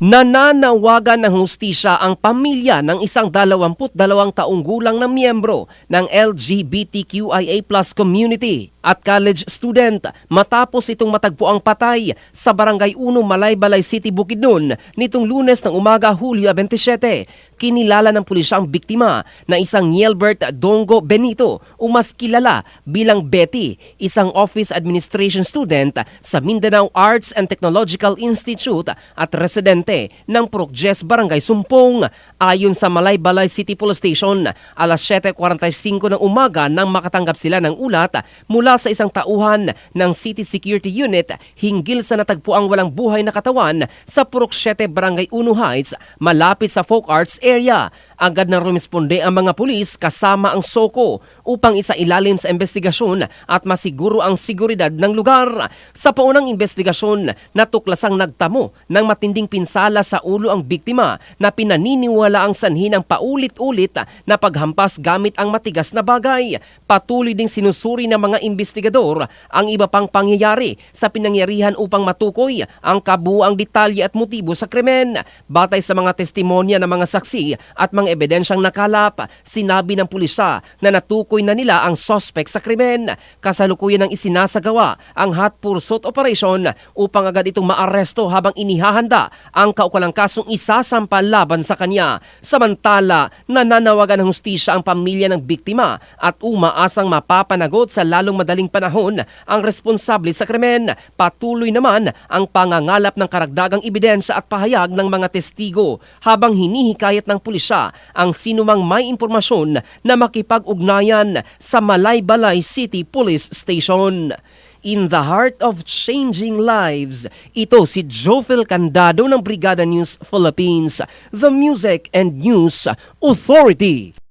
Nananawagan ng hustisya ang pamilya ng isang 22 taong gulang na miyembro ng LGBTQIA+ community at college student matapos itong matagpuang patay sa Barangay 1, Malaybalay City, Bukidnon nitong Lunes ng umaga, Hulyo 27. Kinilala ng pulisya ang biktima na isang Nielbert Dongo Benito o mas kilala bilang Betty, isang office administration student sa Mindanao Arts and Technological Institute at residente ng Procjes Barangay Sumpong. Ayon sa Malaybalay City Police Station, alas 7:45 ng umaga nang makatanggap sila ng ulat mula sa isang tauhan ng City Security Unit hinggil sa natagpuang walang buhay na katawan sa Purok 7 Barangay 1 Heights malapit sa Folk Arts area. Agad na rumisponde ang mga pulis kasama ang SOCO upang isailalim sa investigasyon at masiguro ang seguridad ng lugar. Sa paunang investigasyon, natuklasang nagtamo ng matinding pinsala sa ulo ang biktima na pinaniniwala ang sanhi ng paulit-ulit na paghampas gamit ang matigas na bagay. Patuloy ding sinusuri ng mga investigador ang iba pang pangyayari sa pinangyarihan upang matukoy ang kabuuang detalye at motibo sa krimen. Batay sa mga testimonya ng mga saksi at mga ebidensyang nakalap, sinabi ng pulisya na natukoy na nila ang suspect sa krimen. Kasalukuyan ng isinasagawa ang hot pursuit operation upang agad itong maaresto habang inihahanda ang kaukulang kasong isasampa laban sa kanya. Samantala, nananawagan ng hustisya ang pamilya ng biktima at umaasang mapapanagot sa lalong madaling panahon ang responsable sa krimen. Patuloy naman ang pangangalap ng karagdagang ebidensya at pahayag ng mga testigo habang hinihikayat ng pulisya ang sinumang may impormasyon na makipag-ugnayan sa Malaybalay City Police Station. In the heart of changing lives, ito si Jofel Candado ng Brigada News Philippines, the Music and News Authority.